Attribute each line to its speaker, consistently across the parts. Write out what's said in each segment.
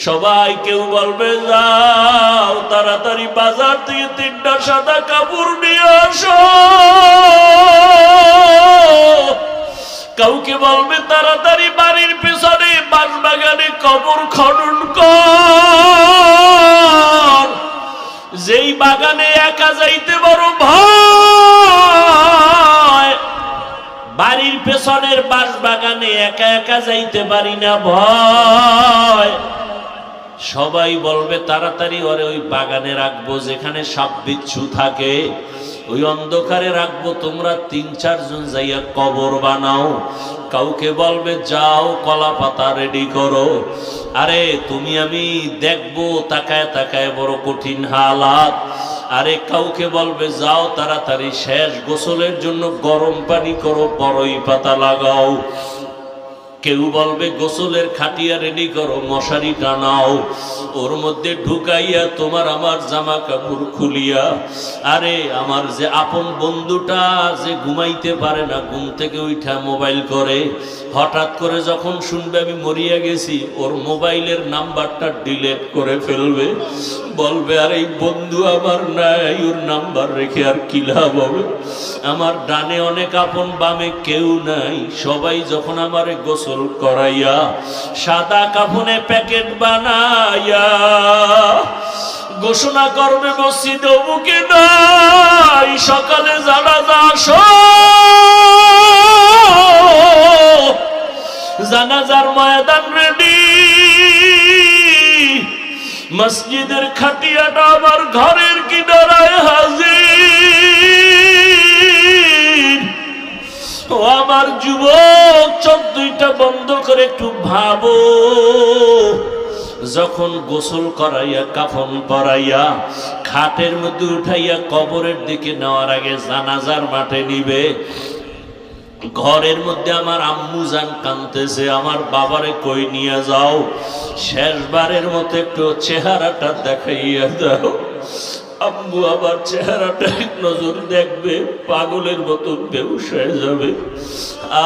Speaker 1: সবাই কেউ বলবে যাও তাড়াতাড়ি বাজার থেকে 3টা সাদা কাপড় নিয়ে আসো, কাউকে বলবে তাড়াতাড়ি বাড়ির পেছনে বাঁশবাগানে কবর খনন কর, যেই বাগানে একা যাইতে বড় ভয়, বাড়ির পেছনের বাঁশবাগানে একা একা যাইতে পারি না ভয়। সবাই বলবে তাড়াতাড়ি ওরে ওই বাগানে রাখবো যেখানে সাপ বিচ্ছু থাকে, ওই অন্ধকারে রাখবো, তোমরা 3-4 জন যাইয়া কবর বানাও। কাউকে বলবে যাও কলা পাতা রেডি করো, আরে তুমি আমি দেখবো তাকায় তাকায় বড় কঠিন হালাত। আরে কাউকে বলবে যাও তাড়াতাড়ি শেষ গোসলের জন্য গরম পানি করো, বড়ই পাতা লাগাও। কেউ বলবে গোসলের খাটিয়া রেডি করো, মশারি টানাও, ওর মধ্যে ঢুকাইয়া তোমার আমার জামা কাপড় খুলিয়া। আরে আমার যে আপন বন্ধুটা যে ঘুমাইতে পারে না, ঘুম থেকে উঠা মোবাইল করে, হঠাৎ করে যখন শুনবে আমি মরিয়া গেছি, ওর মোবাইলের নাম্বারটা ডিলিট করে ফেলবে, বলবে আর এই বন্ধু আমার নাই, ওর নাম্বার রেখে আর কি লাভ হবে। আমার ডানে অনেক আপন, বামে কেউ নাই। সবাই যখন আমারে গোসল করাইয়া সাদা কাফনে প্যাকেট বানাইয়া ঘোষণা করবে মসজিদে অমুকে নাই, সকালে জানাজা আসো, জানাজার ময়দান রেডি, মসজিদের খাটিয়াটা আমার ঘরের কিনারায় হাজির। ও আমার যুবক, চোখ দুইটা বন্ধ করে একটু ভাবো, যখন গোসল করাইয়া কাফন পরাইয়া খাটের মধ্যে উঠাইয়া কবরের দিকে নেওয়ার আগে জানাজার মাঠে নিবে, ঘরের মধ্যে আমার আম্মু জান কাঁদতেছে, আমার বাবারে কই নিয়ে যাও, শেষবারের মতো একটু চেহারাটা দেখাইয়া দাও। আম্মু আবার চেহারাটা এক নজর দেখবে, পাগলের মতো বেহুশ হয়ে যাবে,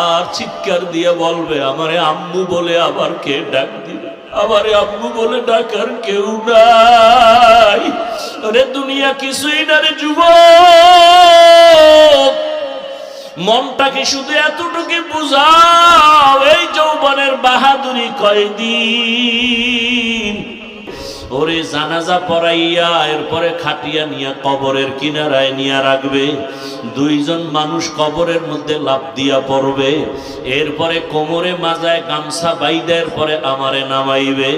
Speaker 1: আর চিৎকার দিয়ে বলবে আমারে আম্মু বলে আবার কে ডাক দিবে, আমারে আম্মু বলে ডাকার কেউ নাই। আরে দুনিয়া কিছুই না রে যুবক, মনটাকে শুধু এতটুকু বুঝাও, এই যৌবনের বাহাদুরি কয়দিন। ওরে জানাজা পড়াইয়া এরপরে খাটিয়া নিয়া কবরের কিনারায় নিয়ে রাখবে, 2 জন মানুষ কবরের মধ্যে লাফ দিয়া পড়বে, এরপরে কোমরে মাজায় গামছা বাইদের পরে আমারে নামাইবে,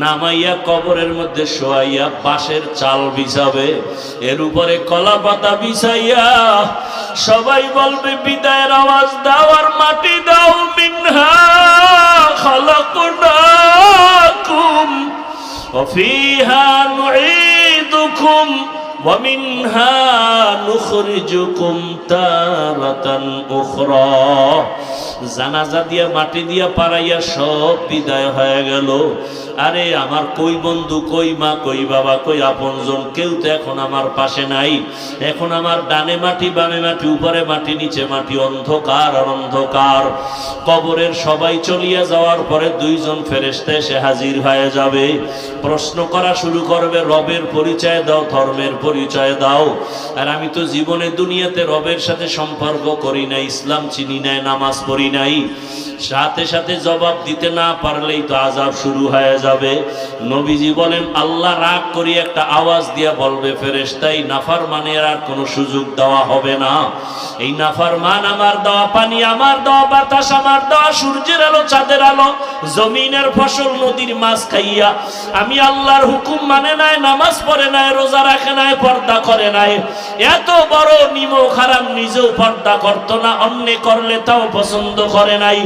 Speaker 1: নামাইয়া কবরের মধ্যে শোয়াইয়া বাঁশের চাল বিছাবে, এর উপরে কলা পাতা বিছাইয়া সবাই বলবে বিদায়ের আওয়াজ দাও আর মাটি দাও, মিনহা খালাকনাকুম وفيها نعيدكم ومنها نخرجكم تارة أخرى। জানাজা দিয়া মাটি দিয়া পাড়াইয়া সব বিদায় হয়ে গেল। আরে আমার কই বন্ধু, কই মা, কই বাবা, কই আপনজন, কেউ তো এখন আমার পাশে নাই। এখন আমার ডানে মাটি, বামে মাটি, উপরে মাটি, নিচে মাটি, অন্ধকার আর অন্ধকার। কবরের সবাই চলিয়া যাওয়ার পরে 2 জন ফেরেশতা এসে হাজির হয়ে যাবে, প্রশ্ন করা শুরু করবে, রবের পরিচয় দাও, ধর্মের পরিচয় দাও। আর আমি তো জীবনে দুনিয়াতে রবের সাথে সম্পর্ক করি নাই, ইসলাম চিনি নাই, নামাজ পড়ি নাই। সাথে সাথে জবাব দিতে না পারলেই তো আযাব শুরু হয়ে যাবে। নবীজি বলেন আল্লাহ রাগ করে একটা আওয়াজ দিয়া বলবে, ফেরেশতাই নাফরমানের আর কোনো সুযোগ দেওয়া হবে না। এই নাফরমান আমার দেওয়া পানি, আমার দেওয়া বাতাস, আমার দেওয়া সূর্যের আলো, চাঁদের আলো, জমিনের ফসল, নদীর মাছ খাইয়া আমি আল্লাহর হুকুম মানে নাই, নামাজ পড়ে নাই, রোজা রাখে নাই, পর্দা করে নাই, এত বড় নিমক হারাম নিজেও পর্দা করতো না, অন্য করলে তাও পছন্দ করে নাই,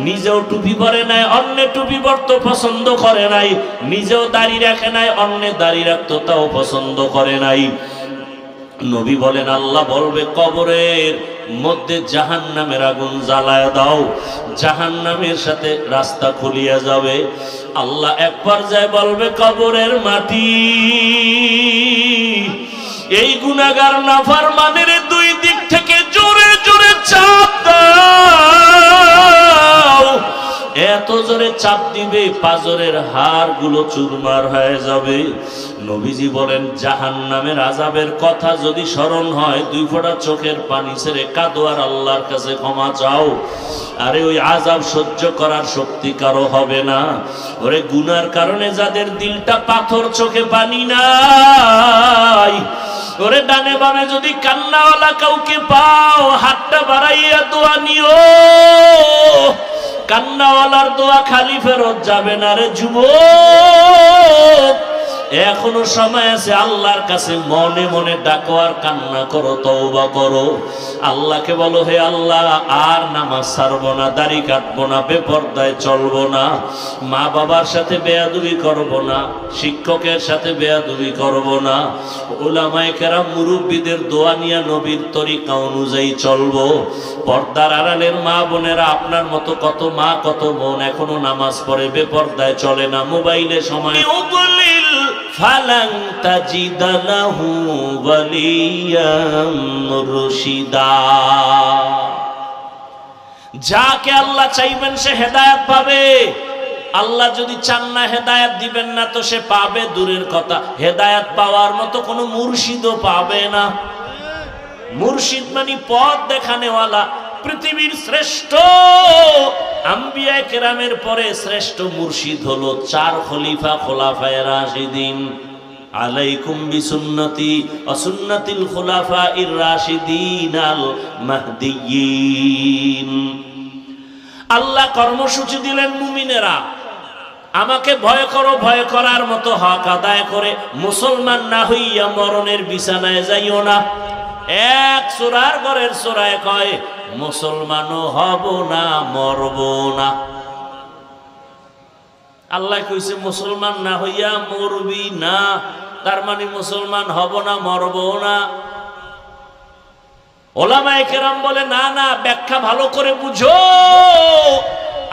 Speaker 1: নিজেও টুপি পরে নাই, অন্য টুপি পরতে পছন্দ করে নাই, নিজেও দাড়ি রাখে নাই, অন্য দাড়ি রাখতো তাও পছন্দ করে নাই। নবী বলেন আল্লাহ বলবে কবরের মধ্যে জাহান্নামের আগুন জ্বালায় দাও, জাহান্নামের সাথে রাস্তা খুলিয়া যাবে। আল্লাহ এক পর্যায়ে বলবে কবরের মাটি, এই গুনাহগার নাফরমানের 2 দিক থেকে জোরে জোরে চাপ দাও। এত এত জোরে চাপ দিবে পাজরের হাড়গুলো চুরমার হয়ে যাবে। নবীজি বলেন জাহান্নামের আযাবের কথা যদি স্মরণ হয় 2 ফোঁটা চোখের পানি ছেড়ে কাঁদো আর আল্লাহর কাছে ক্ষমা চাও। আরে ওই আযাব সহ্য করার শক্তি কারো হবে না। ওরে গুনার কারণে যাদের দিলটা পাথর, চোখে পানি নাই, ওরে ডানে বামে যদি কান্নাওয়ালা কাউকে পাও হাতটা বাড়াইয়া দোয়া নিও। কান্নাওয়ালার দোয়া খালি ফেরত যাবে না রে যুবক। এখনো সময় আছে, আল্লাহর কাছে মনে মনে ডাকো আর কান্না করো, তওবা করো। আল্লাহকে বলো, হে আল্লাহ আর নামাজ ছাড়বো না, দাড়ি কাটবো না, বেপরদায় চলবো না, মা বাবার সাথে বেয়াদবি করবো না, শিক্ষকের সাথে বেয়াদবি করবো না, উলামায়ে কেরাম মুরব্বীদের দোয়া নিয়ে নবীর তরিকা অনুযায়ী চলবো। পর্দার আড়ালের মা বোনেরা, আপনার মতো কত মা কত বোন এখনো নামাজ পড়ে বেপরদায় চলে না, মোবাইলে সময় ফালাং তাজিদা লাহু ওয়ালিয়াম মুরশিদা। যাকে আল্লাহ চাইবেন সে হেদায়েত পাবে। আল্লাহ যদি চান না হেদায়েত দিবেন না তো সে পাবে দূরের কথা, হেদায়েত পাওয়ার মতো কোনো মুর্শিদও পাবে না। মুর্শিদ মানে পথ দেখানেওয়ালা। পৃথিবীর শ্রেষ্ঠ আম্বিয়া কেরামের পরে শ্রেষ্ঠ মুর্শিদ হলো 4 খলিফা, খোলাফায়ে রাশিদিন। আলাইকুম বিসুন্নতি ওয়া সুন্নাতিল খুলাফাইর রাশিদিন আল মাহদিয়্যিন। আল্লাহ কর্মসূচি দিলেন, মুমিনেরা আমাকে ভয় করো, ভয় করার মতো হক আদায় করে মুসলমান না হইয়া মরণের বিছানায় যাইও না। এক সূরার ঘরের সূরায় কয় মুসলমানও হব না, মরব না। আল্লাহ কইছে মুসলমান না হইয়া মরবি না, তার মানে মুসলমান হব না, মরব না। ওলামায়ে কেরাম বলে না না, ব্যাখ্যা ভালো করে বুঝো।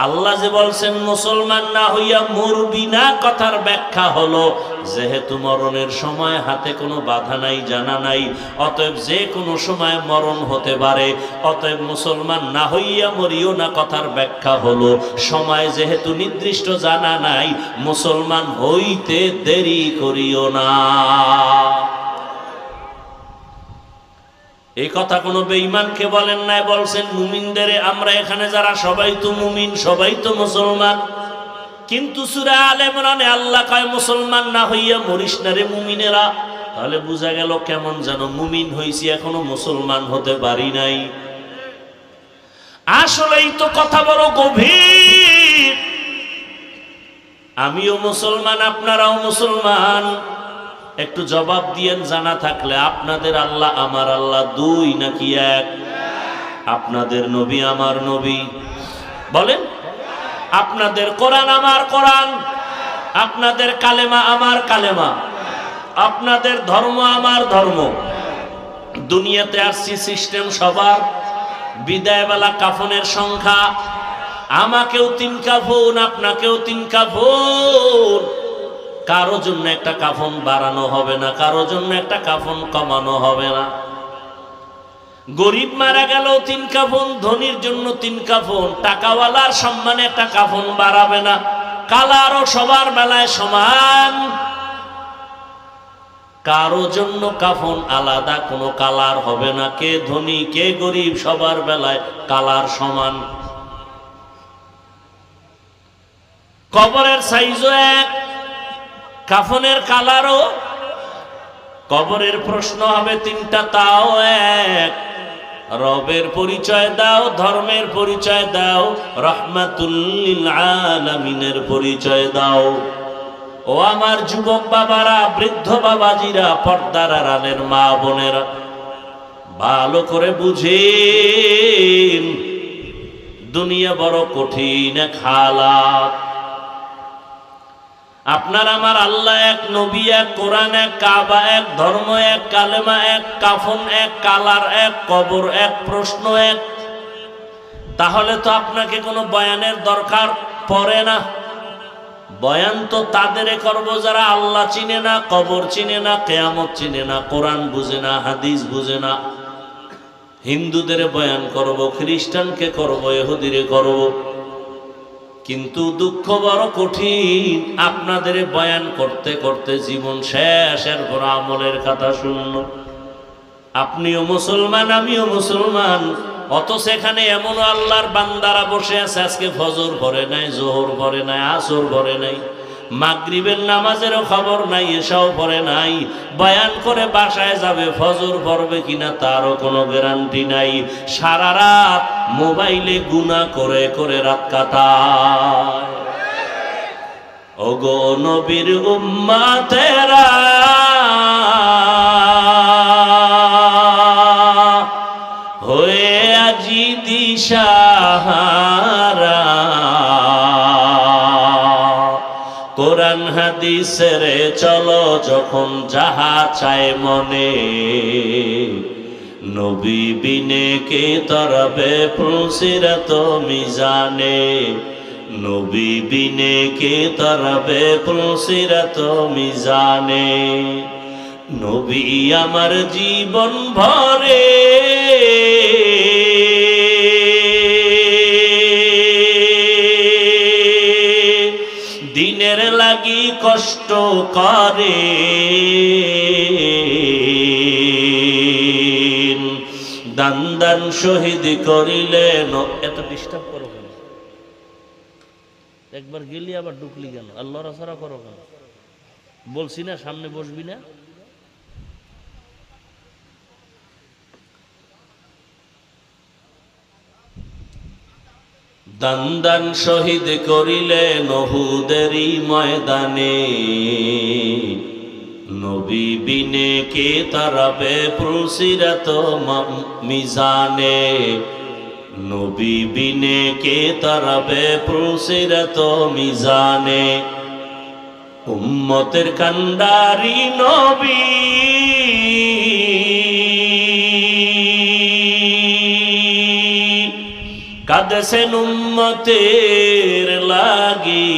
Speaker 1: আল্লাহ যে বলছেন মুসলমান না হইয়া মরবি না, কথার ব্যাখ্যা হলো যেহেতু মরণের সময় হাতে কোনো বাধা নাই, জানা নাই, অতএব যে কোনো সময় মরণ হতে পারে, অতএব মুসলমান না হইয়া মরিও না। কথার ব্যাখ্যা হলো সময় যেহেতু নির্দিষ্ট জানা নাই, মুসলমান হইতে দেরি করিও না। এই কথা কোনো বেঈমানকে বলেন নাই, বলছেন মুমিনদের। আমরা এখানে যারা সবাই তো মুমিন, সবাই তো মুসলমান, কিন্তু সূরা আলে ইমরানে আল্লাহ কয় মুসলমান না হইয়া মরিস না রে মুমিনেরা। তাহলে বোঝা গেল কেমন যেন মুমিন হইছি, এখনো মুসলমান হতে পারি নাই। আসলেই তো কথা বড় গভীর। আমিও মুসলমান, আপনারাও মুসলমান। একটু জবাব দিয়েন জানা থাকলে, আপনাদের আল্লাহ আমার আল্লাহ 2 নাকি 1? আপনাদের নবী আমার নবী বলেন, আপনাদের কোরআন আমার কোরআন, আপনাদের কালেমা আমার কালেমা, আপনাদের ধর্ম আমার ধর্ম। দুনিয়াতে আসছি সিস্টেম সবার। বিদায়বেলা কাফনের সংখ্যা, আমাকেও 3 কাফন, আপনাকেও 3 কাফন। কারো জন্য একটা কাফন বাড়ানো হবে না, কারো জন্য একটা কাফন কমানো হবে না। গরিব মারা গেল 3 কাফন, ধনীর জন্য 3 কাফন। টাকাওয়ালার সম্মানে একটা কাফন বাড়াবে না। কালারও সবার বেলায় সমান, কারো জন্য কাফন আলাদা কোনো কালার হবে না। কে ধনী কে গরিব সবার বেলায় কালার সমান। কবরের সাইজও এক, কাফনের কালারও। কবরের প্রশ্ন হবে 3টা, তাও এক। রবের পরিচয় দাও, ধর্মের পরিচয় দাও, রাহমাতুল লিল আলামিনের পরিচয় দাও। ও আমার যুবক বাবারা, বৃদ্ধ বাবাজিরা, পর্দার আড়ালের মা বোনেরা, ভালো করে বুঝেন দুনিয়া বড় কঠিন এক হালাত। আপনার আমার আল্লাহ এক, নবী এক, কোরআন এক, কাবা এক, ধর্ম এক, কালেমা এক, কাফন এক, কালার এক, কবর এক, প্রশ্ন এক। তাহলে তো আপনাকে কোনো বয়ানের দরকার পড়ে না। বয়ান তো তাদের করব যারা আল্লাহ চিনে না, কবর চিনে না, কিয়ামত চিনে না, কোরআন বুঝে না, হাদিস বুঝে না। হিন্দুদের বয়ান করব, খ্রিস্টানকে করব, ইহুদিরে করব। কিন্তু দুঃখ বড় কঠিন, আপনাদের বয়ান করতে করতে জীবন শেষ, এরপর আমলের কথা শূন্য। আপনিও মুসলমান, আমিও মুসলমান, অথচ এখানে এমন আল্লাহর বান্দারা বসে আছে আজকে ফজর পড়ে নাই, জোহর পড়ে নাই, আসর পড়ে নাই, মাগরিবের নামাজেরও খবর নাই, এসাও পড়ে নাই, বয়ান করে বাসায় যাবে, ফজর পড়বে কিনা তারও কোনো গ্যারান্টি নাই। সারা রাত মোবাইলে গুনাহ করে করে রাত কাটায়। ওগো নবীর উম্মতেরা, হয়ে আজি দিশাহারা, কোরআন হাদিসের চলো যখন যাহা চায় মনে, নবী বিনে কে তরবে পুলসিরাত মিজানে, নবী বিনে কে তরবে পুলসিরাত মিজানে। নবী আমার জীবন ভরে দিনের লাগি কষ্ট করে, দান দান শহীদ করিলেন। এত ডিস্টার্ব করো কেন? একবার গেলি আবার ঢুকলি কেন? আল্লাহ রাসারা করো কেন? বলছি না সামনে বসবি না? দান দান শহীদ করিলেন উহুদেরই ময়দানে, নবী বিনে কে তারাবে পুলসিরাত মিজানে, নবী বিনে কে তারাবে পুলসিরাত মিজানে। উম্মতের কান্ডারি নবী, কাঁদেছেন উম্মতের লাগি,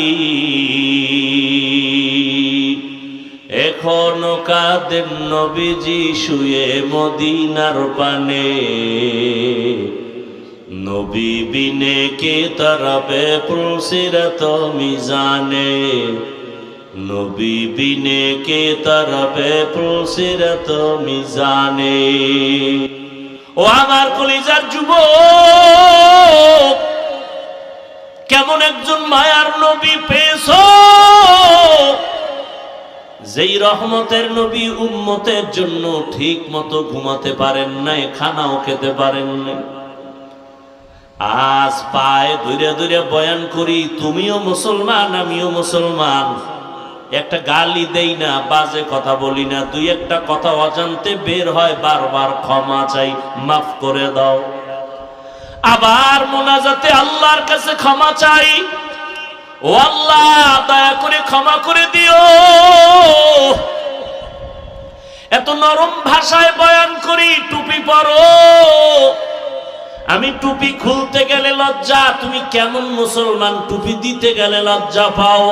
Speaker 1: এখনো কাঁদেন নবীজি শুয়ে মদিনার পানে, নবী বিনে কে তারাবে পুলসিরাত মিজানে, নবী বিনে কে তারাবে পুলসিরাত মিজানে। ও আমার কলিজার যুবক, কেমন একজন মায়ার নবী পেয়েছো, যেই রহমতের নবী উম্মতের জন্য ঠিক মতো ঘুমাতে পারেন নাই, খানাও খেতে পারেন নাই। আজ পায়ে ধরে ধরে বয়ান করি, তুমিও মুসলমান আমিও মুসলমান, একটা গালি দেই না, বাজে কথা বলি না, দুই একটা কথা অজান্তে বের হয়, বারবার ক্ষমা চাই, মাফ করে দাও। আবার মোনাজাতে আল্লাহর কাছে ক্ষমা চাই, ও আল্লাহ দয়া করে ক্ষমা করে দিও। এত নরম ভাষায় বয়ান করি, টুপি পরো, আমি টুপি খুলতে গেলে লজ্জা, তুমি কেমন মুসলমান টুপি দিতে গেলে লজ্জা পাও?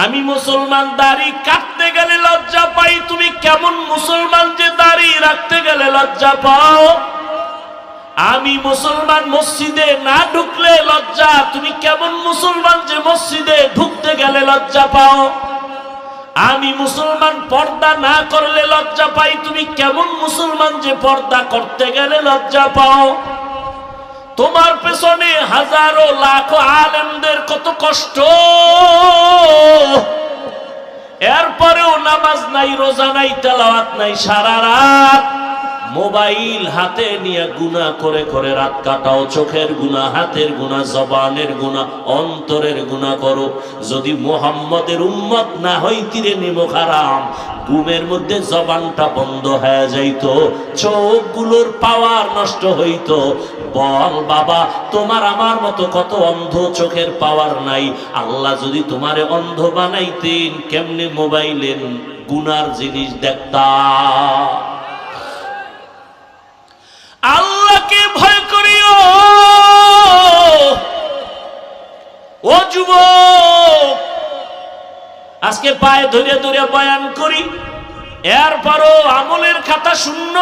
Speaker 1: আমি মুসলমান দাড়ি কাটতে গেলে লজ্জা পাই, তুমি কেমন মুসলমান যে দাড়ি রাখতে গেলে লজ্জা পাও? আমি মুসলমান মসজিদে না ঢুকলে লজ্জা, তুমি কেমন মুসলমান যে মসজিদে ঢুকতে গেলে লজ্জা পাও? আমি মুসলমান পর্দা না করলে লজ্জা পাই, তুমি কেমন মুসলমান যে পর্দা করতে গেলে লজ্জা পাও? তোমার পেছনে হাজারো লাখো আলেমদের কত কষ্ট, এরপরেও নামাজ নাই, রোজা নাই, তেলাওয়াত নাই, সারা রাত মোবাইল হাতে নিয়ে গুনাহ করে করে রাত কাটাও। চোখের গুনাহ, হাতের গুনাহ, জবানের গুনাহ, অন্তরের গুনাহ করো। যদি মুহাম্মদের উম্মত না হইতিরে নিমক হারাম, ঘুমের মধ্যে জবানটা বন্ধ হয়ে যাইতো, চোখগুলোর পাওয়ার নষ্ট হইতো। বল বাবা, তোমার আমার মতো কত অন্ধ, চোখের পাওয়ার নাই। আল্লাহ যদি তোমারে অন্ধ বানাইতেন, কেমনে মোবাইলের গুনার জিনিস দেখতা? আল্লাহকে ভয় করিও ও যুবক। আজকে পায়ে ধরে ধরে বয়ান করি, এরপরও আমলের খাতা শূন্য।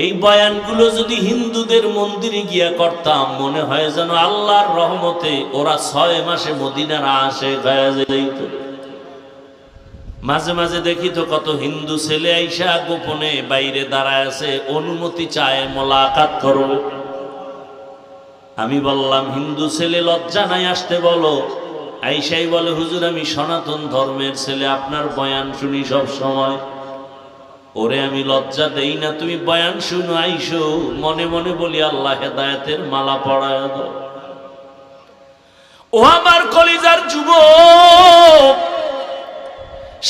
Speaker 1: এই বয়ানগুলো যদি হিন্দুদের মন্দিরে গিয়া করতাম, মনে হয় যেন আল্লাহর রহমতে ওরা 6 মাসে মদিনার আশিক হয়ে যেত। মাঝে মাঝে দেখি তো কত হিন্দু ছেলে আইসা গোপনে বাইরে দাঁড়ায় আছে, অনুমতি চায় মোলাকাত করো। আমি বললাম, হিন্দু ছেলে লজ্জা নাই আসতে বলো। আইসাই বলে, হুজুর আমি সনাতন ধর্মের ছেলে, আপনার বয়ান শুনি সব সময়। ওরে আমি লজ্জা দেই না, তুমি বয়ান শুনো আইসো। মনে মনে বলি, আল্লাহ হেদায়েতের মালা পড়ায় দাও। ও আমার কলিজার যুবক,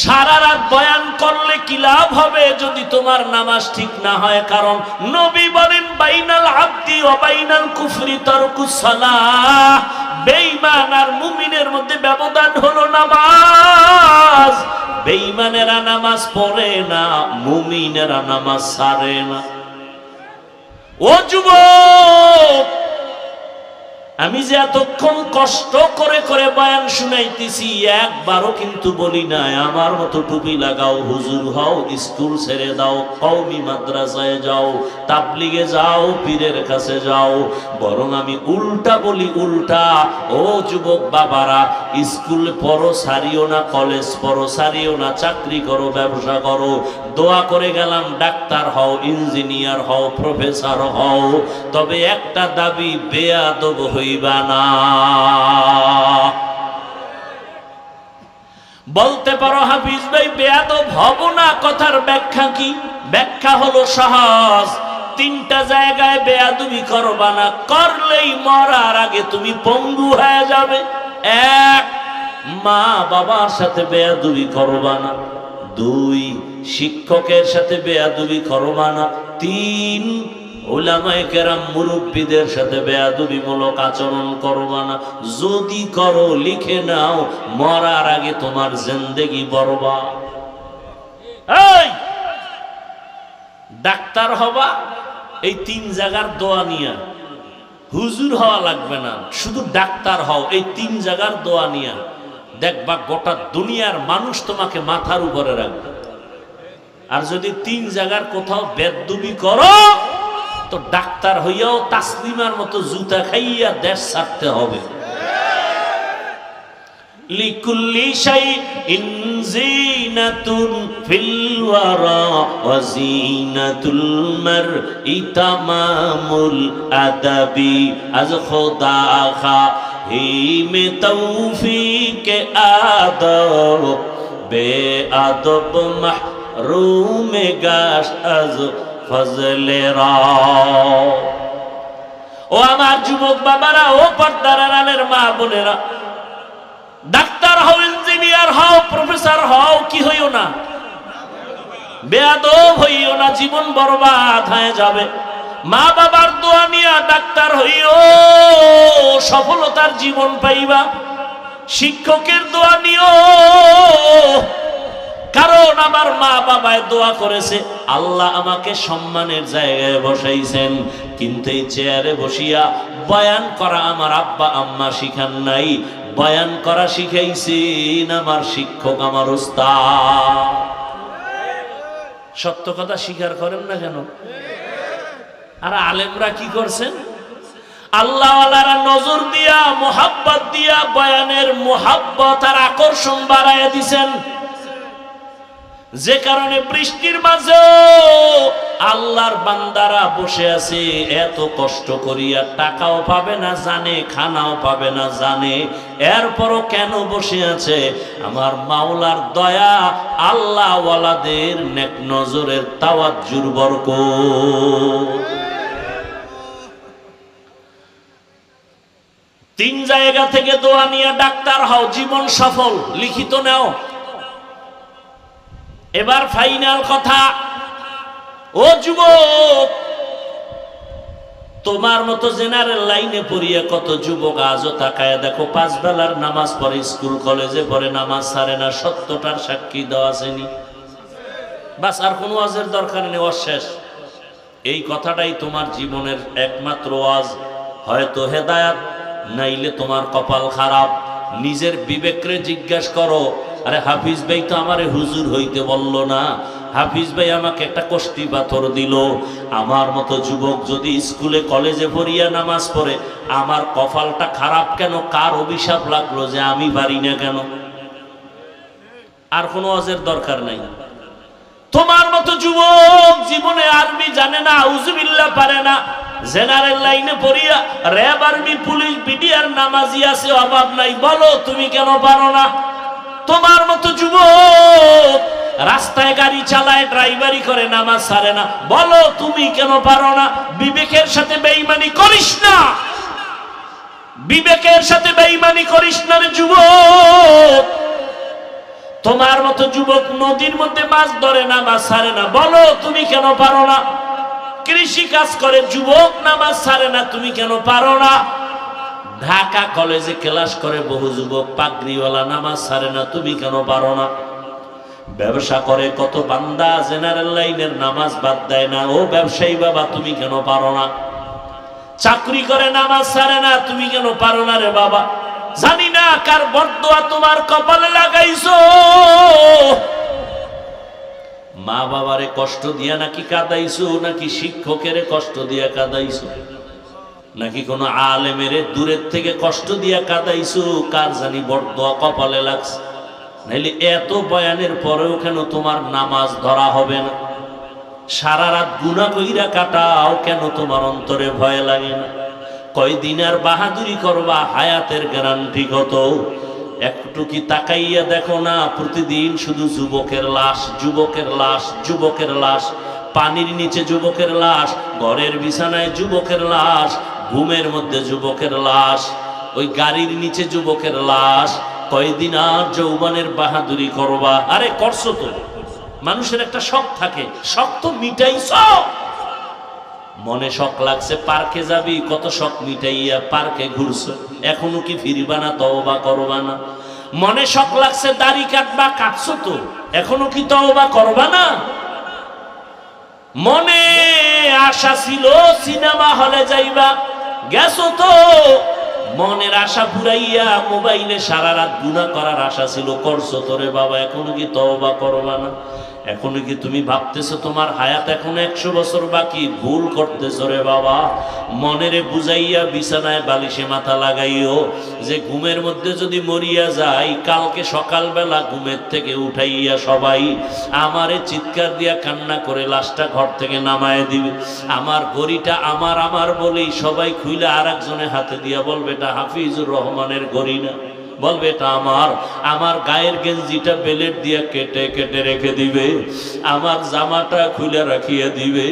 Speaker 1: সারা রাত বয়ান করলে কি লাভ হবে যদি তোমার নামাজ ঠিক না হয়? কারণ নবী বলেন, বাইনাল আবদি ওয়া বাইনাল কুফরি তারকুস সালাহ। বেঈমান আর মুমিনের মধ্যে ব্যবধান হলো নামাজ। বেঈমানেরা নামাজ পড়ে না, মুমিনেরা নামাজ ছাড়ে না। ও যুবক, আমি যে এতক্ষণ কষ্ট করে করে বয়ান শুনাইতেছি, একবারও কিন্তু বলি নাই আমার মতো টুপি লাগাও, হুজুর হও, স্কুল ছেড়ে দাও, কওমি মাদ্রাসায় যাও, তাবলিগে যাও, পীরের কাছে যাও। বরং আমি উল্টা বলি, উল্টা। ও যুবক বাবারা, স্কুল পড়ো সারিও না, কলেজ পড়ো সারিও না, চাকরি করো, ব্যবসা করো। দোয়া করে গেলাম, ডাক্তার হও, ইঞ্জিনিয়ার হও, প্রফেসর হও, তবে একটা দাবি, বেয়াদব হইবা না। বলতে পারো, হাফিজ ভাই বেয়াদব হব না, কথার ব্যাখ্যা কি? ব্যাখ্যা হলো সহজ। 3টা জায়গায় বেয়াদবি করবা না, করলেই মরার আগে তুমি পঙ্গু হয়ে যাবে। 1, মা বাবার সাথে বেয়াদবি করবা না। 2, শিক্ষকের সাথে বেয়াদবি করবা না। 3, উলামায়ে কেরাম মুরব্বীদের সাথে বেয়াদবিমূলক আচরণ করবা না। যদি করো, লিখে নাও, মরার আগে তোমার জিন্দেগি বরবাদ। এই ডাক্তার হবা, এই 3 জায়গার দোয়া নিয়া। হুজুর হওয়া লাগবে না, শুধু ডাক্তার হও, এই 3 জায়গার দোয়া নিয়া। দেখবা গোটা দুনিয়ার মানুষ তোমাকে মাথার উপরে রাখবে। আর যদি 3 জায়গার কোথাও বেয়াদবি করো, তো ডাক্তার হইয়াও তাসলিমার মতো জুতা খাইয়া দেশ ছাড়তে হবে। লিকুল্লি শাইইন জিনাতুন ফিল ওয়ারা ওয়া জিনাতুল মারই তামামুল আদাবি। আজ খোদা খাহিমে তৌফিক আদব, বেআদব মাহরুমে গাশ আজ ফজলে রাও। ও আমার যুবক বাবারা, ও পর্দার আড়ালের মা বোনেরা, ডাক্তার হও, ইঞ্জিনিয়ার হও, প্রফেসর হও, কি হইও না, বেয়াদব হইও না, জীবন বরবাদ হয়ে যাবে। মা বাবার দোয়া নিয়া ডাক্তার হইও, সফলতার জীবন পাইবা। শিক্ষকের দোয়া নিও, কারণ আমার মা বাবায় দোয়া করেছে, আল্লাহ আমাকে সম্মানের জায়গায় বসাইছেন। কিন্তু এই চেয়ারে বসিয়া বয়ান করা আমার আব্বা আম্মা শিখান নাই, বয়ান করা শিখাইছেন আমার শিক্ষক, আমার উস্তাদ। সত্য কথা স্বীকার করেন না কেন? আর আলেমরা কি করছেন? আল্লাহওয়ালারা নজর দিয়া, মোহাব্বত দিয়া বয়ানের মোহাব্বত আর আকর্ষণ বাড়াইয়া দিছেন, যে কারণে বৃষ্টির মাঝেও আল্লাহর বান্দারা বসে আছে এত কষ্ট করিয়া, টাকাও পাবে না জানে, খানাও পাবে না জানে, এরপরও কেন বসে আছে? আমার মাওলার দয়া, আল্লাহ ওয়ালাদের নেক নজরের তাওয়াজ্জুর বরকত। 3 জায়গা থেকে দোয়া নিয়ে ডাক্তার হও, জীবন সফল, লিখিত নাও। এবার ফাইনাল কথা, ও যুবক, তোমার মতো জেনারেল লাইনে পড়িয়া কত যুবক আজও তাকায় দেখো, 5 বেলার নামাজ পড়ে, স্কুল কলেজে পড়ে, নামাজ ছাড়ে না। সত্যটার সাক্ষী দেওয়া আসেনি, বাস আর কোনো ওয়াজের দরকার নেই, অশেষ। এই কথাটাই তোমার জীবনের একমাত্র ওয়াজ। হয়তো হেদায়াত, নাইলে তোমার কপাল খারাপ। নিজের বিবেকরে জিজ্ঞাসা করো, আরে হাফিজ ভাই তো আমারে হুজুর হইতে বলল না, হাফিজ ভাই আমাকে একটা কষ্টি পাথর দিল। আমার মতো যুবক যদি স্কুলে কলেজে পড়িয়া নামাজ পড়ে, আমার কপালটা খারাপ কেন? কার অভিশাপ লাগলো যে আমি পারি না কেন? আর কোনো ওয়াজের দরকার নাই। তোমার মতো যুবক জীবনে আর্মি জানে না, আউযুবিল্লাহ পারে না, জেনারেল লাইনে পড়িয়া র্যাব, আর্মি, পুলিশ, বিডিআর নামাজি আছে, অভাব নাই। বলো তুমি কেন পারো না? তোমার মতো যুবক রাস্তায় গাড়ি চালায়, ড্রাইভারি করে, নামাজ ছাড়ে না। বলো তুমি কেন পারো না? বিবেকের সাথে বেঈমানি করিস না, বিবেকের সাথে বেঈমানি করিস না রে যুবক। তোমার মতো যুবক নদীর মধ্যে মাছ ধরে, নামাজ ছাড়ে না। বলো তুমি কেন পারো না? কৃষি কাজ করে যুবক, নামাজ ছাড়ে না, তুমি কেন পারো না? ঢাকা কলেজে ক্লাস করে বহু যুবক, পাগড়িওয়ালা, নামাজ ছাড়ে না, তুমি কেন পারো না? ব্যবসা করে কত বান্দা, জেনারেল লাইনের নামাজ বাদ দেয় না। ও ব্যবসায়ী বাবা, তুমি কেন পারো না? চাকরি করে, নামাজ ছাড়ে না, তুমি কেন পারো না রে বাবা? জানি না কার বরদোয়া তোমার কপালে লাগাইছো। মা বাবারে কষ্ট দিয়া নাকি কাঁদাইছো, নাকি শিক্ষকের কষ্ট দিয়া কাঁদাইছো, নাকি কোনো আলেমের দূরের থেকে কষ্ট দিয়া কাঁদাইছো? কার জানি বরদোয়া কপালে লাগছে। নাইলে এত বয়ানের পরেও কেন তোমার নামাজ ধরা হবে না? সারা রাত গুনাহ কইরা কাটাও, কেন তোমার অন্তরে ভয় লাগে না? কয়দিন আর বাহাদুরি করবা? হায়াতের গ্যারান্টি কত? একটু কি তাকাইয়া দেখো না? প্রতিদিন শুধু যুবকের লাশ, যুবকের লাশ, যুবকের লাশ। পানির নিচে যুবকের লাশ, ঘরের বিছানায় যুবকের লাশ, ঘুমের মধ্যে যুবকের লাশ, ওই গাড়ির নিচে যুবকের লাশ। কয়দিন আর যৌবনের বাহাদুরি করবা? আরে করছো তো। মানুষের একটা শখ থাকে, শখ তো মিটাইছ। মনে শখ লাগছে পার্কে যাবি, কত শখ মিটাইয়া পার্কে ঘুরছো, এখনো কি ফিরবা না? তওবা করবা না? মনে শখ লাগছে দাড়ি কাটবা, কাটছো তো, এখনো কি তওবা করবা না? মনে আশা ছিল সিনেমা হলে যাইবা, গেছো তো। মনের আশা পুরাইয়া মোবাইলে সারা রাত গুনাহ করার আশা ছিল, করছো তো রে বাবা, এখনো কি তওবা করবা না? এখনো কি তুমি ভাবতেছো তোমার হায়াত এখন 100 বছর বাকি? ভুল করতেছো রে বাবা। মনেরে বুঝাইয়া বিছানায় বালিশে মাথা লাগাইও যে ঘুমের মধ্যে যদি মরিয়া যাই, কালকে সকালবেলা ঘুমের থেকে উঠাইয়া সবাই আমারে চিৎকার দিয়া কান্না করে লাশটা ঘর থেকে নামায় দিবে। আমার ঘড়িটা আমার আমার বলেই সবাই খুইলা আর একজনের হাতে দিয়া বলবে এটা হাফিজুর রহমানের ঘড়ি না, বলবে এটা আমার। আমার গায়ের গেঞ্জিটা বেলেট দিয়া কেটে কেটে রেখে দিবে, আমার জামাটা খুলে রাখিয়ে দিবে।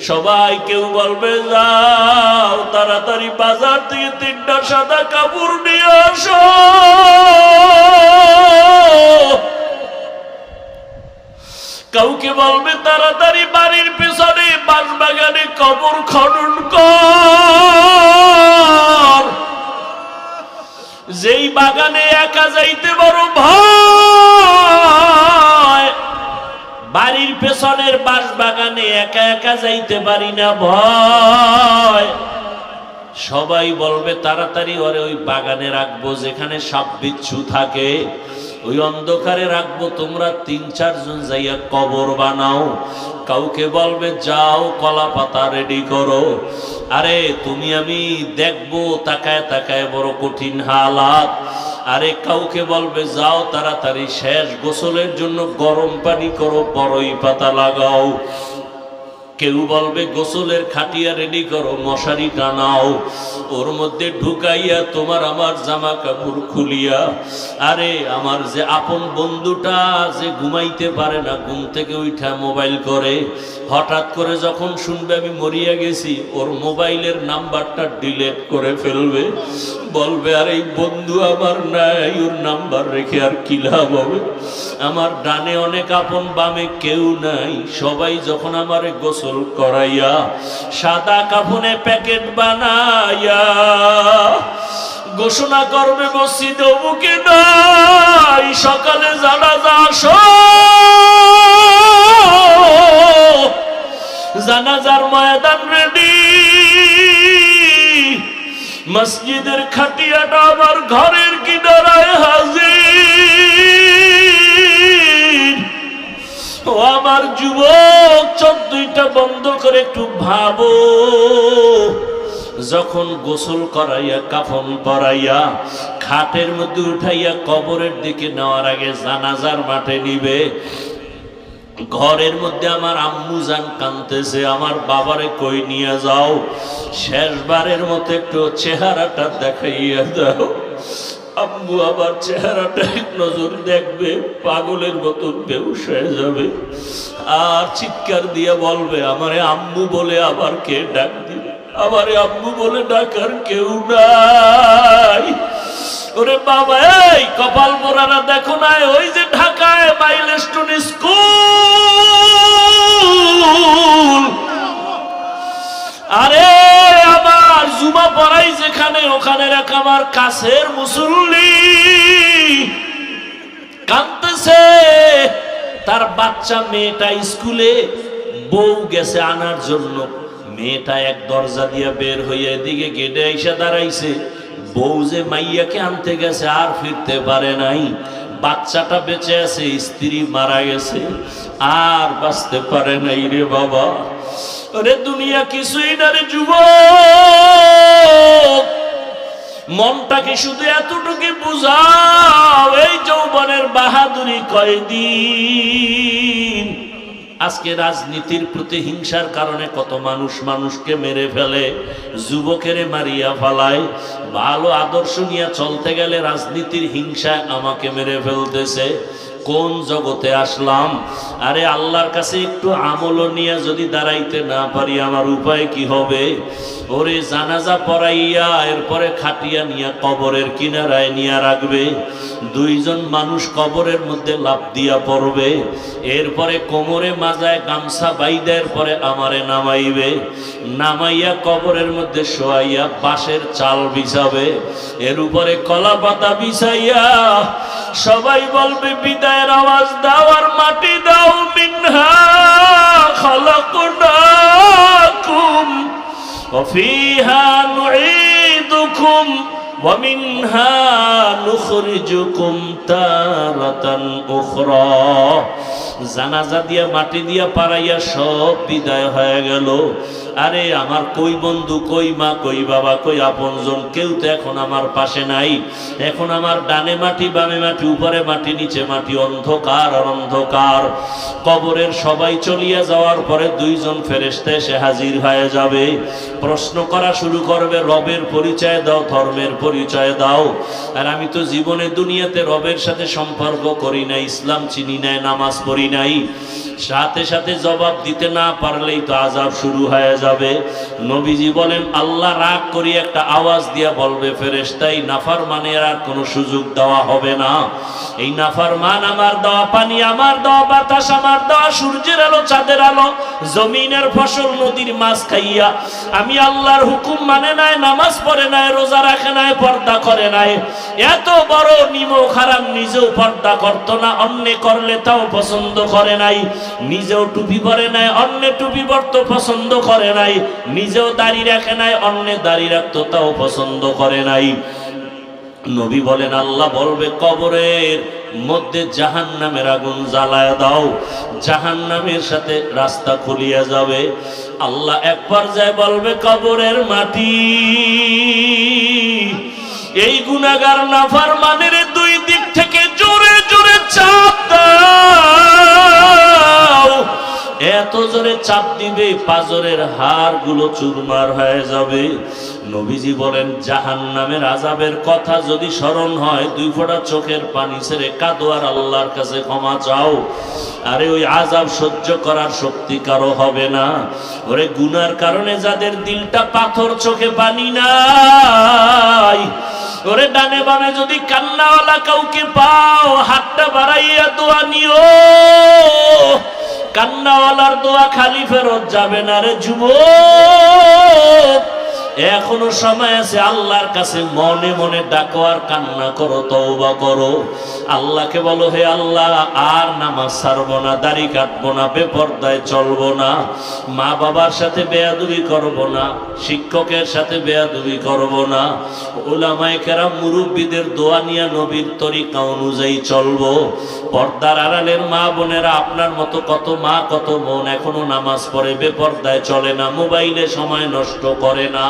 Speaker 1: সবাই কেউ বলবে যাও তাড়াতাড়ি বাজার থেকে 3টা সাদা কাপড় নিয়ে আসো। কাউকে বলবে তাড়াতাড়ি বাড়ির পেছনে বাঁশবাগানে কবর খনন কর। যেই বাগানে একা যাইতে বড় ভয়, বাড়ির পেছনের বাঁশবাগানে একা একা যাইতে পারি না, ভয়। সবাই বলবে তাড়াতাড়ি ওরে ওই বাগানে রাখবো যেখানে সাপ বিচ্ছু থাকে, ওই অন্ধকারে রাখবো। তোমরা 3-4 জন যাইয়া কবর বানাও। কাউকে বলবে যাও কলা পাতা রেডি করো। আরে তুমি আমি দেখবো তাকায় তাকায় বড় কঠিন হালাত। আরে কাউকে বলবে যাও তাড়াতাড়ি শেষ গোসলের জন্য গরম পানি করো, বড়ই পাতা লাগাও। কেউ বলবে গোসলের খাটিয়া রেডি করো, মশারি টানাও, ওর মধ্যে ঢুকাইয়া তোমার আমার জামা কাপড় খুলিয়া। আরে আমার যে আপন বন্ধুটা যে ঘুমাইতে পারে না, ঘুম থেকে উঠা মোবাইল করে, হঠাৎ করে যখন শুনবে আমি মরিয়া গেছি, ওর মোবাইলের নাম্বারটা ডিলিট করে ফেলবে। বলবে আর এই বন্ধু আমার নাই, ওর নাম্বার রেখে আর কি লাভ হবে? আমার ডানে অনেক আপন, বামে কেউ নাই। সবাই যখন আমারে গোসল করাইয়া সাদা কাফনে প্যাকেট বানাইয়া ঘোষণা করবে মসজিদে অমুকে নাই, সকালে জানাজা আসো, জানাজার ময়দান রেডি, মসজিদের খাটিয়াটা আমার ঘরের কিনারায় হাজির। চোখটা বন্ধ করে একটু ভাবো, যখন গোসল করাইয়া কাফন পরাইয়া খাটের মধ্যে উঠাইয়া কবরের দিকে নেওয়ার আগে জানাজার মাঠে নিবে, ঘরের মধ্যে আমার আম্মু জান কাঁদতেছে, আমার বাবারে কই নিয়ে যাও, শেষবারের মতো একটু চেহারাটা দেখাইয়া দাও। আম্মু আবার চেহারাটা এক নজর দেখবে, পাগলের মতো বেহুশ হয়ে যাবে, আর চিৎকার দিয়ে বলবে আমারে আম্মু বলে আবার কে ডাক দিবে, আমারে আম্মু বলে ডাকার কেউ নাই। ওরে বাবা, এই কপাল পোড়ারা দেখো না, ওই যে ঢাকায় মাইলস্টোন স্কুল, আরে আমার জুমা পড়াই যেখানে, ওখানে এক আমার কাছের মুসল্লি কাঁদতেছে, তার বাচ্চা মেয়েটা স্কুলে, বউ গেছে আনার জন্য, মেয়েটা এক দরজা দিয়ে বের হয়ে এদিকে গেটে এসে দাঁড়াইছে, বউ যে মাইয়াকে আনতে গেছে আর ফিরতে পারে নাই, বাচ্চাটা বেঁচে আছে, স্ত্রী মারা গেছে, আর বাঁচতে পারে নাই রে বাবা। আরে দুনিয়া কিছুই না রে যুবক, মনটাকে শুধু এতটুকু বুঝাও, এই যৌবনের বাহাদুরি কয়দিন। আজকে রাজনীতির প্রতি হিংসার কারণে কত মানুষ মানুষকে মেরে ফেলে, যুবকেরে মারিয়া ফেলায়, ভালো আদর্শ নিয়ে চলতে গেলে রাজনীতির হিংসায় আমাকে মেরে ফেলতেছে। কোন জগতে আসলাম? আরে আল্লাহর কাছে একটু আমল নিয়ে যদি দাঁড়াইতে না পারি আমার উপায় কি হবে? ওরে জানাজা পড়াইয়া এরপরে খাটিয়া নিয়া কবরের কিনারায় নিয়ে রাখবে, দুইজন মানুষ কবরের মধ্যে লাফ দিয়া পড়বে, এরপরে কোমরে মাজায় গামছা বাইদের পরে আমারে নামাইবে, নামাইয়া কবরের মধ্যে শোয়াইয়া বাঁশের চাল বিছাবে, এর উপরে কলা পাতা বিছাইয়া সবাই বলবে বিদায়ের আওয়াজ দাও আর মাটি দাও, মিনহা খালাকনাকুম ওয়া ফিহা নুঈদুকুম ওয়া মিনহা নুখরিজুকুম তারাতান উখরা। জানাজা দিয়া মাটি দিয়া পাড়াইয়া সব বিদায় হয়ে গেল। আরে আমার কই বন্ধু, কই মা, কই বাবা, কই আপনজন, কেউ তো এখন আমার পাশে নাই। এখন আমার ডানে মাটি, বামে মাটি, উপরে মাটি, নিচে মাটি, অন্ধকার আর অন্ধকার। কবরের সবাই চলিয়া যাওয়ার পরে দুইজন ফেরেশতা এসে হাজির হয়ে যাবে, প্রশ্ন করা শুরু করবে, রবের পরিচয় দাও, ধর্মের পরিচয় দাও। আর আমি তো জীবনে দুনিয়াতে রবের সাথে সম্পর্ক করি নাই, ইসলাম চিনি নাই, নামাজ পড়ি নাই। সাথে সাথে জবাব দিতে না পারলেই তো আযাব শুরু হয়ে যাবে। নবীজি বলেন আল্লাহ রাগ করে একটা আওয়াজ দিয়া বলবে, ফেরেশতাই নাফরমানের আর কোনো সুযোগ দেওয়া হবে না। এই নাফরমান আমার দেওয়া পানি, আমার দেওয়া বাতাস, আমার দেওয়া সূর্যের আলো, চাঁদের আলো, জমিনের ফসল, নদীর মাছ খাইয়া আমি আল্লাহর হুকুম মানে নাই, নামাজ পড়ে নাই, রোজা রাখে নাই, পর্দা করে নাই, এত বড় নিমক হারাম নিজেও পর্দা করতো না, অন্য করলে তাও পছন্দ করে নাই, নিজেও টুপি পরে নাই, অন্য টুপি পরতে পছন্দ করে নাই, নিজেও দাড়ি রাখে নাই, অন্য দাড়ি রাখতো তাও পছন্দ করে নাই। নবী বলেন আল্লাহ বলবে কবরের মধ্যে জাহান্নামের আগুন জ্বালায় দাও, জাহান্নামের সাথে রাস্তা খুলিয়া যাবে। আল্লাহ এক পর্যায়ে বলবে কবরের মাটি, এই গুনাহগার নাফরমানের দুই দিক থেকে জোরে জোরে চাপ দাও। এত জোরে চাপ দিবে পাঁজরের হাড়গুলো চুরমার হয়ে যাবে। নবীজি বলেন জাহান্নামের আযাবের কথা যদি স্মরণ হয়, দুই ফোঁটা চোখের পানি ছেড়ে কাঁদো আর আল্লাহর কাছে ক্ষমা চাও। আরে ওই আযাব সহ্য করার শক্তি কারো হবে না। ওরে গুনার কারণে যাদের দিলটা পাথর, চোখে পানি নাই, ওরে ডানে বামে যদি কান্নাওয়ালা কাউকে পাও, হাতটা বাড়াইয়া দোয়া নিও। কান্নাওয়ালার দোয়া খালি ফেরত যাবে না রে যুবক। এখনো সময় আছে। আল্লাহর কাছে মনে মনে ডাকো আর কান্না করো, তওবা করো। আল্লাহকে বলো, হে আল্লাহ, আর নামাজ ছাড়বো না, দাড়ি কাটবো না, বেপরদায় চলবো না, মা বাবার সাথে বেয়াদবি করবো না, শিক্ষকের সাথে বেয়াদবি করবো না, উলামায়ে কেরাম মুরব্বীদের দোয়া নিয়ে নবীর তরিকা অনুযায়ী চলবো। পর্দার আড়ালের মা বোনেরা, আপনার মতো কত মা কত বোন এখনো নামাজ পড়ে, বেপরদায় চলে না, মোবাইলে সময় নষ্ট করে না।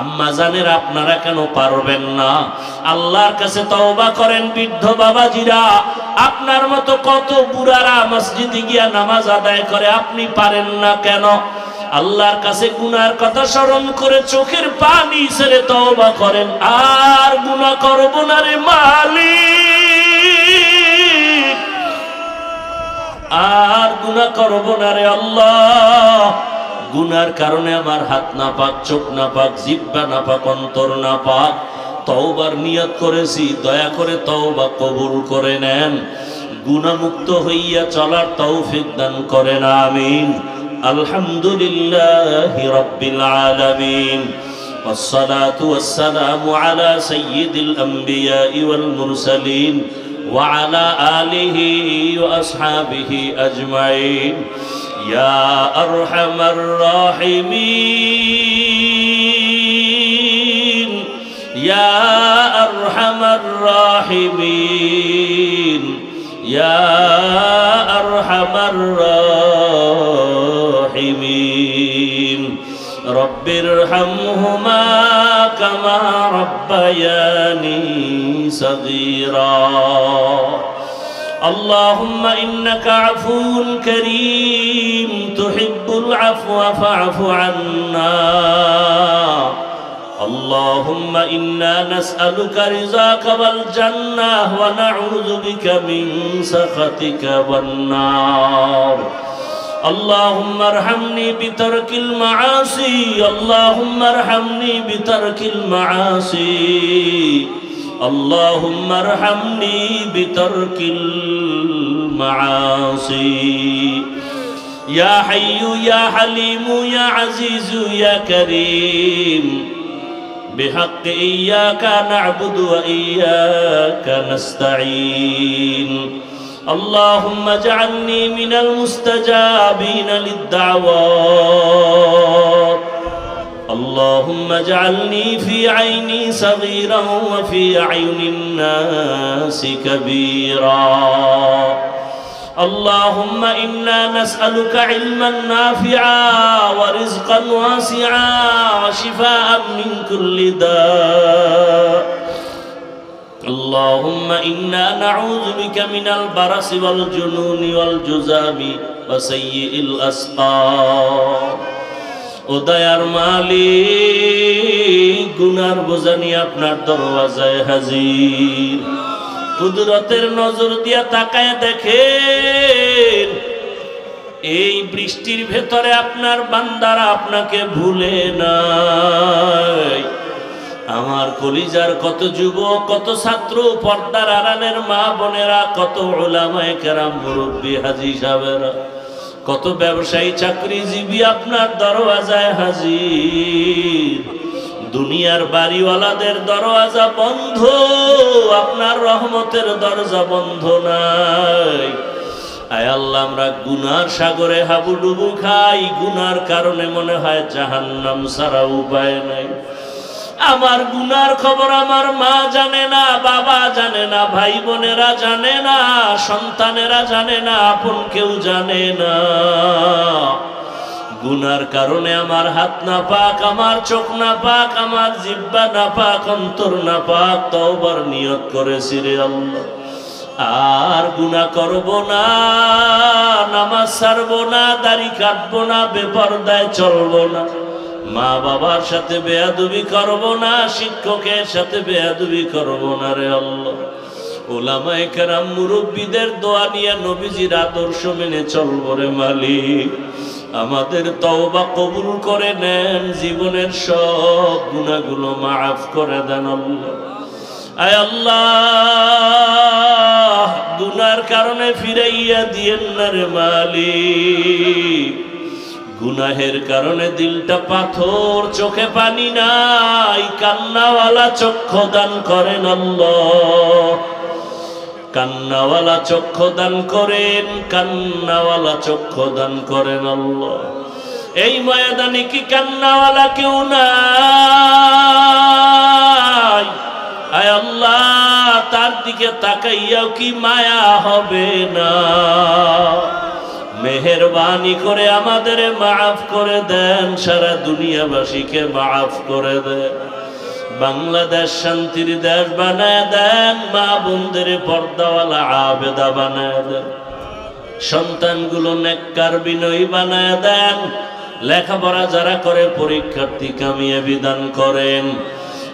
Speaker 1: আম্মা জানেরা, আপনারা কেন পারবেন না? আল্লাহর কাছে তওবা করেন। বৃদ্ধ বাবাজিরা, আপনার মতো কত বুড়ারা মসজিদে গিয়া নামাজ আদায় করে, আপনি পারেন না কেন? আল্লাহর কাছে গুনার কথা স্মরণ করে চোখের পানি ছেড়ে তওবা করেন। আর গুনাহ করব না রে মালিক, আর গুনাহ করব না রে আল্লাহ। গুনার কারণে আমার হাত না পাক, চোখ না পাক, জিহ্বা না পাক, অন্তর না পাক। তওবার নিয়ত করেছি, দয়া করে তওবা কবুল করে নেন। গুনাহমুক্ত হইয়া চলার তৌফিক দান করেন, আমিন। আলহামদুলিল্লাহি রাব্বিল আলামিন, والصلاة والسلام على سيد الأنبياء والمرسلين وعلى آله وأصحابه أجمعين يا أرحم الراحمين يا أرحم الراحمين يا أرحم الراحمين رب ارحمهما كما ربياني صغيرا اللهم إنك عفو كريم تحب العفو فاعف عنا اللهم إنا نسألك رضاك والجنة ونعوذ بك من سخطك والنار اللهم ارحمني بترك المعاصي اللهم ارحمني بترك المعاصي اللهم ارحمني بترك المعاصي يا حي يا حليم يا عزيز يا كريم بحق إياك نعبد وإياك نستعين اللهم اجعلني من المستجابين للدعوات اللهم اجعلني في عيني صغيرا وفي أعين الناس كبيرا اللهم إنا نسألك علما نافعا ورزقا واسعا وشفاء من كل داء اللهم إنا نعوذ بك من البرص والجنون والجذام وسيء الأسقام ও দয়ার মালিক, গুনার বোঝা নিয়ে আপনার দরওয়াজায় হাজির। কুদরতের নজর দিয়া তাকায় দেখেন, এই বৃষ্টির ভেতরে আপনার বান্দারা আপনাকে ভুলে নাই। আমার কলিজার কত যুবক, কত ছাত্র, পর্দার আড়ালের মা বোনেরা, কত উলামায়ে কেরাম, মুরব্বী হাজী সাহেবেরা, কত ব্যবসায়ী চাকরিজীবী আপনার দরওয়াজায় হাজির। দুনিয়ার বাড়িওয়ালাদের দরওয়াজা বন্ধ, আপনার রহমতের দরজা বন্ধ নাই। আয় আল্লাহ, আমরা গুনার সাগরে হাবুডুবু খাই, গুনার কারণে মনে হয় জাহান্নাম ছাড়া উপায় নাই। আমার গুনার খবর আমার মা জানে না, বাবা জানে না, ভাই বোনেরা জানে না, সন্তানেরা জানে না, আপন কেউ জানে না। গুনার কারণে আমার হাত না পাক, আমার চোখ না পাক, আমার জিহ্বা না পাক, অন্তর না পাক। তওবার নিয়ত করেছি রে আল্লাহ, আর গুনাহ করব না, নামাজ ছাড়বো না, দাড়ি কাটবো না, বেপরদায় চলবো না, মা বাবার সাথে বেয়াদবি করব না, শিক্ষকের সাথে বেয়াদবি করব না রে আল্লাহ। উলামায়ে কেরাম মুরব্বীদের দোয়া নিয়ে নবীজির আদর্শ মেনে চলব রে মালিক। আমাদের তওবা কবুল করে নেন, জীবনের সব গুনাহগুলো মাফ করে দেন আল্লাহ। আয় আল্লাহ, গুনার কারণে ফিরাইয়া দিয়েন না রে মালিক। গুনাহের কারণে দিলটা পাথর, চোখে পানি নাই, কান্নাওয়ালা চক্ষু দান করেন আল্লাহ। কান্নাওয়ালা চক্ষু দান করেন, কান্নাওয়ালা চক্ষু দান করেন আল্লাহ। এই ময়দানে কি কান্নাওয়ালা কেউ নাই? আয় আল্লাহ, তার দিকে তাকাইয়াও কি মায়া হবে না? মেহেরবানি করে আমাদের মাফ করে দেন, সারা দুনিয়াবাসীকে মাফ করে দেন। বাংলাদেশ শান্তির দেশ বানায় দেন, মা বোনদের পর্দাওয়ালা আবেদা বানায় দেন, সন্তানগুলো নেককার বিনয়ী বানায় দেন, লেখাপড়া যারা করে পরীক্ষার্থী কামিয়াবি দান করেন।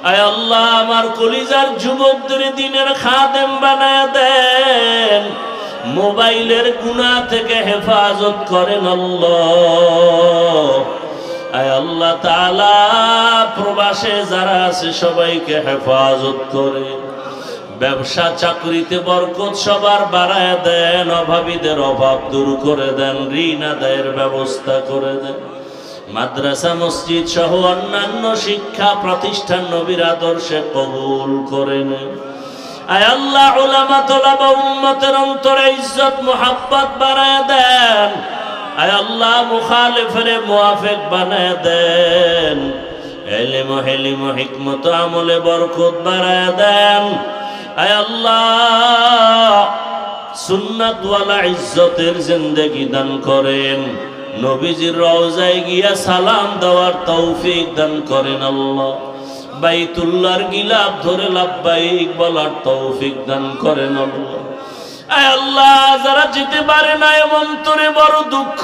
Speaker 1: আয় আল্লাহ, আমার কলিজার যুবকদের দিনের খাদেম বানায় দেন, মোবাইলের গুনাহ থেকে হেফাজত করেন আল্লাহ। আয় আল্লাহ তাআলা, প্রবাসে যারা আছে সবাইকে হেফাজত করে, ব্যবসা চাকরিতে বরকত সবার বাড়ায় দেন, অভাবীদের অভাব দূর করে দেন, ঋণ আদায়ের ব্যবস্থা করে দেন। মাদ্রাসা মসজিদ সহ অন্যান্য শিক্ষা প্রতিষ্ঠান নবীর আদর্শে কবুল করে নেন। আয় আল্লাহ, উলামা তোলাবা উম্মতের অন্তরে ইজ্জত মুহাব্বত বাড়ায় দেন। আয় আল্লাহ, মুখালিফের মুওয়াফিক বানায় দেন। ইলম হিলম হিকমত আমলে বরকত বাড়ায় দেন। আয় আল্লাহ, সুন্নাত ওয়ালা ইজ্জতের জিন্দেগি দান করেন। নবীজির রওজায় গিয়া সালাম দেওয়ার তৌফিক দান করেন আল্লাহ। বাইতুল্লাহর গিলাফ ধরে লাব্বাইক বলার তৌফিক দান করেন আল্লাহ। আয় আল্লাহ, যারা যেতে পারে না এমন তোরে বড় দুঃখ